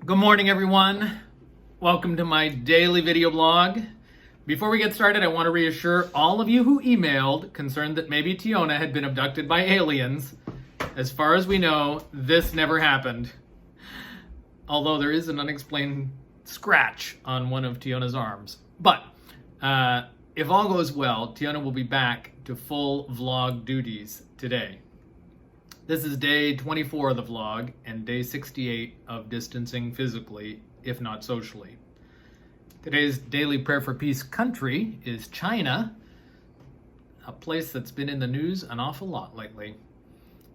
Good morning, everyone. Welcome to my daily video blog. Before we get started, I want to reassure all of you who emailed concerned that maybe Tiona had been abducted by aliens. As far as we know, this never happened. Although there is an unexplained scratch on one of Tiona's arms. But if all goes well, Tiona will be back to full vlog duties today. This is day 24 of the vlog and day 68 of distancing physically, if not socially. Today's daily prayer for peace country is China, a place that's been in the news an awful lot lately.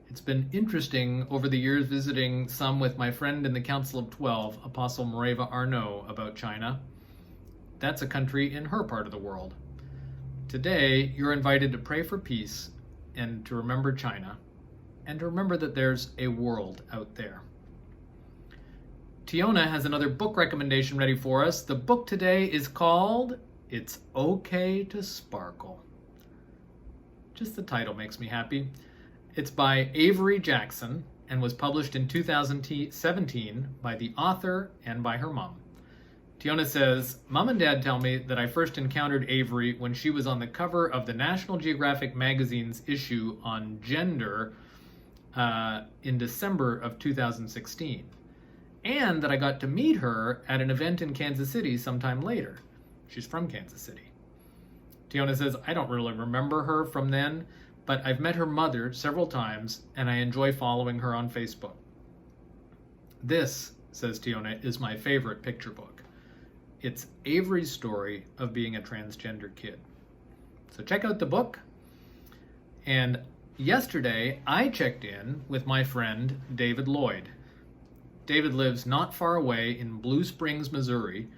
It's been interesting over the years visiting some with my friend in the Council of 12, Apostle Mareva Arnaud, about China. That's a country in her part of the world. Today, you're invited to pray for peace and to remember China, and to remember that there's a world out there. Tiona has another book recommendation ready for us. The book today is called It's Okay to Sparkle. Just the title makes me happy. It's by Avery Jackson and was published in 2017 by the author and by her mom. Tiona says, "Mom and Dad tell me that I first encountered Avery when she was on the cover of the National Geographic magazine's issue on gender in December of 2016, and that I got to meet her at an event in Kansas City sometime later." She's from Kansas City. Tiona says, "I don't really remember her from then, but I've met her mother several times, and I enjoy following her on Facebook. This," says Tiona, "is my favorite picture book. It's Avery's story of being a transgender kid." So check out the book. And yesterday, I checked in with my friend, David Lloyd. David lives not far away in Blue Springs, Missouri,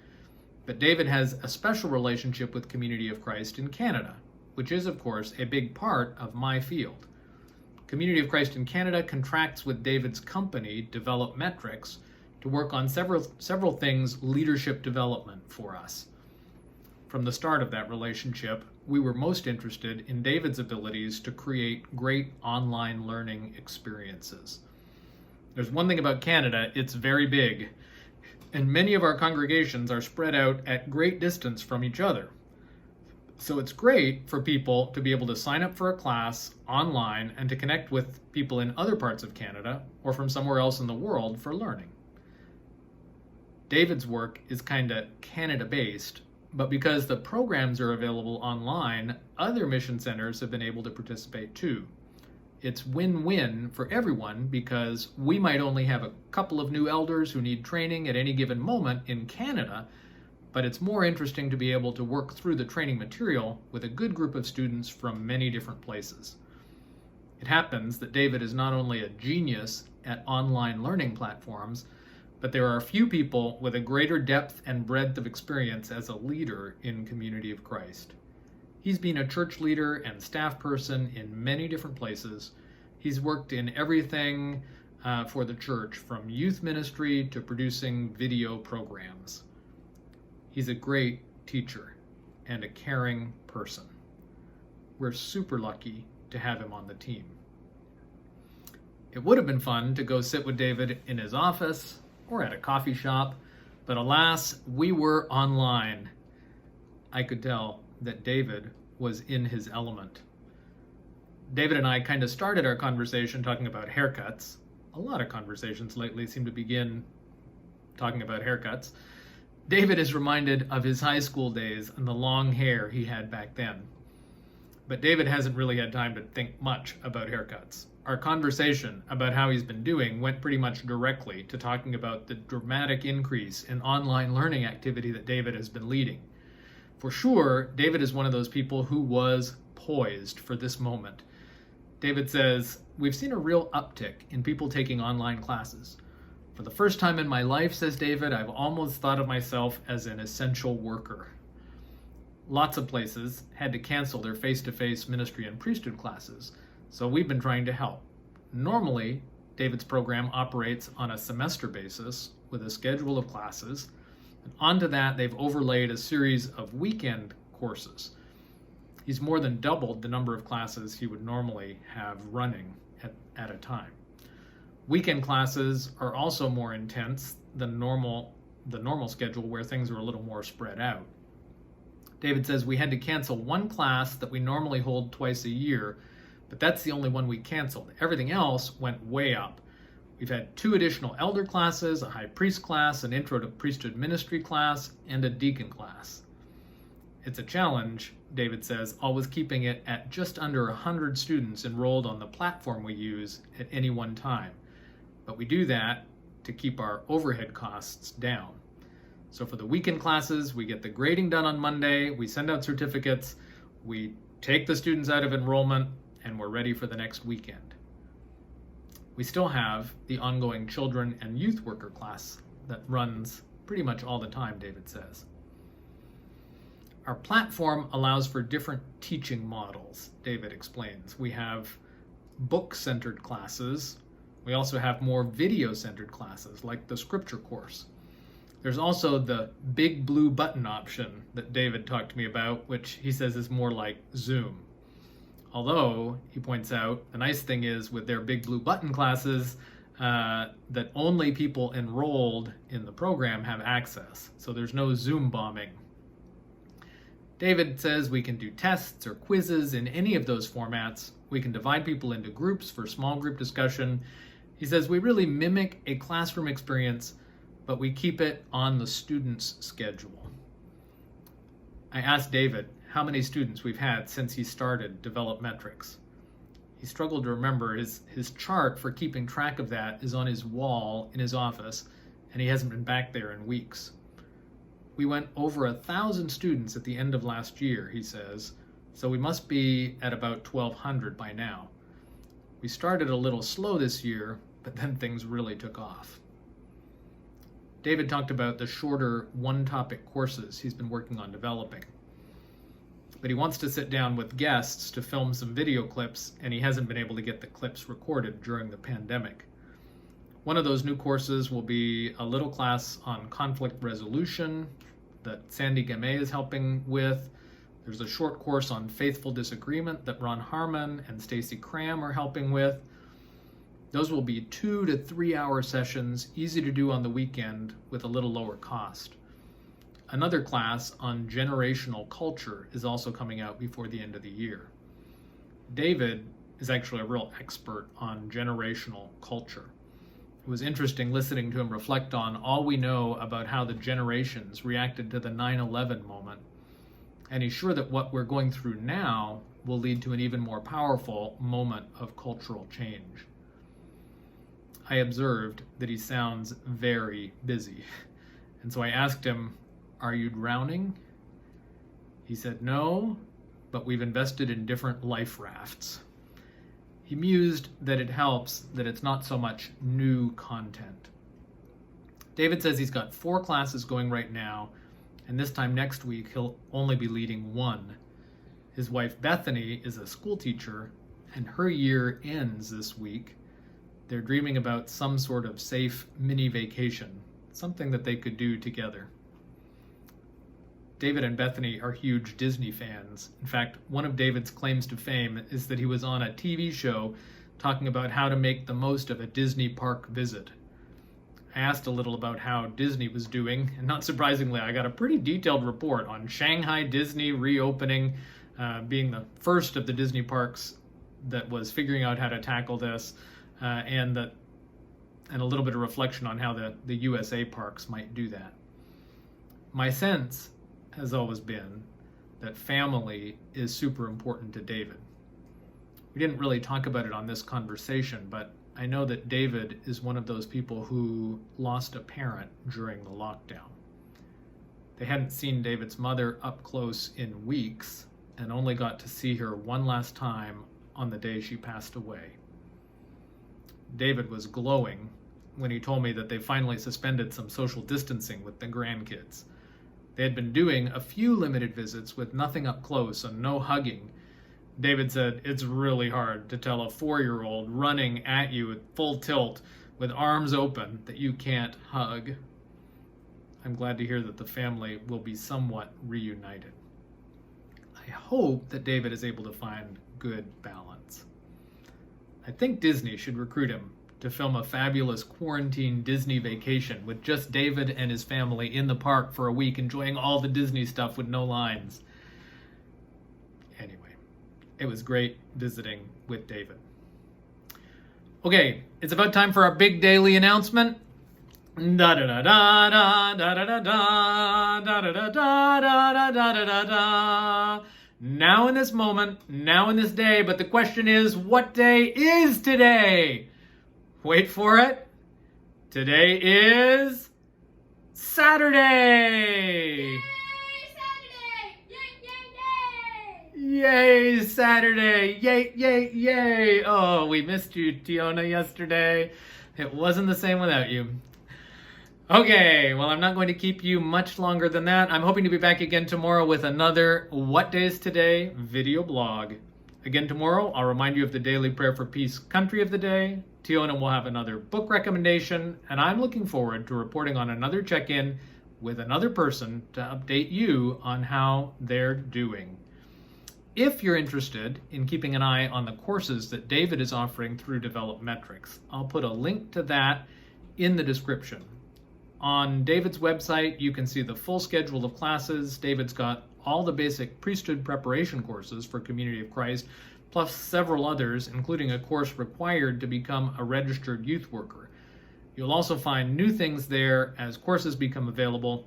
but David has a special relationship with Community of Christ in Canada, which is, of course, a big part of my field. Community of Christ in Canada contracts with David's company, Develop Metrics, to work on several things leadership development for us. From the start of that relationship, we were most interested in David's abilities to create great online learning experiences. There's one thing about Canada, it's very big, and many of our congregations are spread out at great distance from each other. So it's great for people to be able to sign up for a class online and to connect with people in other parts of Canada or from somewhere else in the world for learning. David's work is kind of Canada-based, but because the programs are available online, other mission centers have been able to participate too. It's win-win for everyone because we might only have a couple of new elders who need training at any given moment in Canada, but it's more interesting to be able to work through the training material with a good group of students from many different places. It happens that David is not only a genius at online learning platforms, but there are a few people with a greater depth and breadth of experience as a leader in Community of Christ. He's been a church leader and staff person in many different places. He's worked in everything for the church, from youth ministry to producing video programs. He's a great teacher and a caring person. We're super lucky to have him on the team. It would have been fun to go sit with David in his office or at a coffee shop, but alas, we were online. I could tell that David was in his element. David and I kind of started our conversation talking about haircuts. A lot of conversations lately seem to begin talking about haircuts. David is reminded of his high school days and the long hair he had back then. But David hasn't really had time to think much about haircuts. Our conversation about how he's been doing went pretty much directly to talking about the dramatic increase in online learning activity that David has been leading. For sure, David is one of those people who was poised for this moment. David says, "We've seen a real uptick in people taking online classes. For the first time in my life," says David, "I've almost thought of myself as an essential worker." Lots of places had to cancel their face-to-face ministry and priesthood classes, so we've been trying to help. Normally, David's program operates on a semester basis with a schedule of classes, and onto that they've overlaid a series of weekend courses. He's more than doubled the number of classes he would normally have running at a time. Weekend classes are also more intense the normal schedule where things are a little more spread out. David says we had to cancel one class that we normally hold twice a year, but that's the only one we canceled. Everything else went way up. We've had 2 additional elder classes, a high priest class, an intro to priesthood ministry class, and a deacon class. It's a challenge, David says, always keeping it at just under 100 students enrolled on the platform we use at any one time. But we do that to keep our overhead costs down. So for the weekend classes, we get the grading done on Monday, we send out certificates, we take the students out of enrollment, and we're ready for the next weekend. We still have the ongoing children and youth worker class that runs pretty much all the time, David says. Our platform allows for different teaching models, David explains. We have book-centered classes. We also have more video-centered classes, like the scripture course. There's also the big blue button option that David talked to me about, which he says is more like Zoom. Although, he points out, the nice thing is with their big blue button classes, that only people enrolled in the program have access. So there's no Zoom bombing. David says we can do tests or quizzes in any of those formats. We can divide people into groups for small group discussion. He says we really mimic a classroom experience, but we keep it on the student's schedule. I asked David how many students we've had since he started Develop Metrics. He struggled to remember. His chart for keeping track of that is on his wall in his office, and he hasn't been back there in weeks. We went over 1,000 students at the end of last year, he says, so we must be at about 1,200 by now. We started a little slow this year, but then things really took off. David talked about the shorter one-topic courses he's been working on developing. But he wants to sit down with guests to film some video clips, and he hasn't been able to get the clips recorded during the pandemic. One of those new courses will be a little class on conflict resolution that Sandy Gamay is helping with. There's a short course on faithful disagreement that Ron Harmon and Stacy Cram are helping with. Those will be 2 to 3 hour sessions, easy to do on the weekend with a little lower cost. Another class on generational culture is also coming out before the end of the year. David is actually a real expert on generational culture. It was interesting listening to him reflect on all we know about how the generations reacted to the 9/11 moment. And he's sure that what we're going through now will lead to an even more powerful moment of cultural change. I observed that he sounds very busy. And so I asked him, "Are you drowning?" He said, "No, but we've invested in different life rafts." He mused that it helps that it's not so much new content. David says he's got 4 classes going right now, and this time next week he'll only be leading 1. His wife Bethany is a school teacher, and her year ends this week. They're dreaming about some sort of safe mini vacation, something that they could do together. David and Bethany are huge Disney fans. In fact, one of David's claims to fame is that he was on a TV show talking about how to make the most of a Disney park visit. I asked a little about how Disney was doing, and not surprisingly, I got a pretty detailed report on Shanghai Disney reopening, being the first of the Disney parks that was figuring out how to tackle this, and a little bit of reflection on how the USA parks might do that. My sense has always been that family is super important to David. We didn't really talk about it on this conversation, but I know that David is one of those people who lost a parent during the lockdown. They hadn't seen David's mother up close in weeks and only got to see her one last time on the day she passed away. David was glowing when he told me that they finally suspended some social distancing with the grandkids. They had been doing a few limited visits with nothing up close and no hugging. David said, "It's really hard to tell a 4-year-old running at you at full tilt with arms open that you can't hug." I'm glad to hear that the family will be somewhat reunited. I hope that David is able to find good balance. I think Disney should recruit him to film a fabulous quarantine Disney vacation with just David and his family in the park for a week, enjoying all the Disney stuff with no lines. Anyway, it was great visiting with David. Okay, it's about time for our big daily announcement. Da da da da da da da da da da da da da da da da. Now in this moment, now in this day, but the question is, what day is today? Wait for it. Today is Saturday. Yay, Saturday! Yay, yay, yay! Oh, we missed you, Tiona, yesterday. It wasn't the same without you. Okay, well, I'm not going to keep you much longer than that. I'm hoping to be back again tomorrow with another What Days Today video blog. Again tomorrow, I'll remind you of the daily prayer for peace country of the day. Tiona will have another book recommendation, and I'm looking forward to reporting on another check-in with another person to update you on how they're doing. If you're interested in keeping an eye on the courses that David is offering through Develop Metrics, I'll put a link to that in the description. On David's website, you can see the full schedule of classes. David's got all the basic priesthood preparation courses for Community of Christ, plus several others, including a course required to become a registered youth worker. You'll also find new things there as courses become available.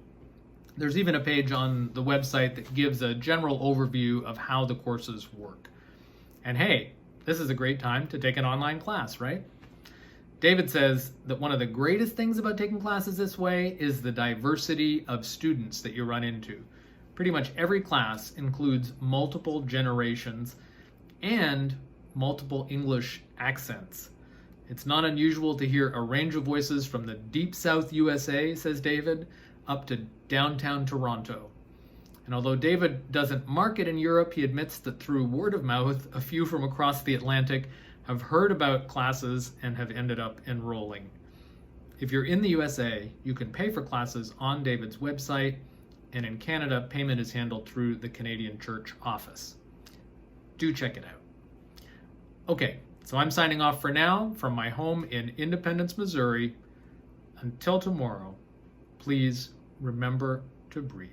There's even a page on the website that gives a general overview of how the courses work. And hey, this is a great time to take an online class, right? David says that one of the greatest things about taking classes this way is the diversity of students that you run into. Pretty much every class includes multiple generations and multiple English accents. It's not unusual to hear a range of voices from the deep South USA, says David, up to downtown Toronto. And although David doesn't market in Europe, he admits that through word of mouth, a few from across the Atlantic have heard about classes and have ended up enrolling. If you're in the USA, you can pay for classes on David's website, and in Canada, payment is handled through the Canadian Church office. Do check it out. Okay, so I'm signing off for now from my home in Independence, Missouri. Until tomorrow, please remember to breathe.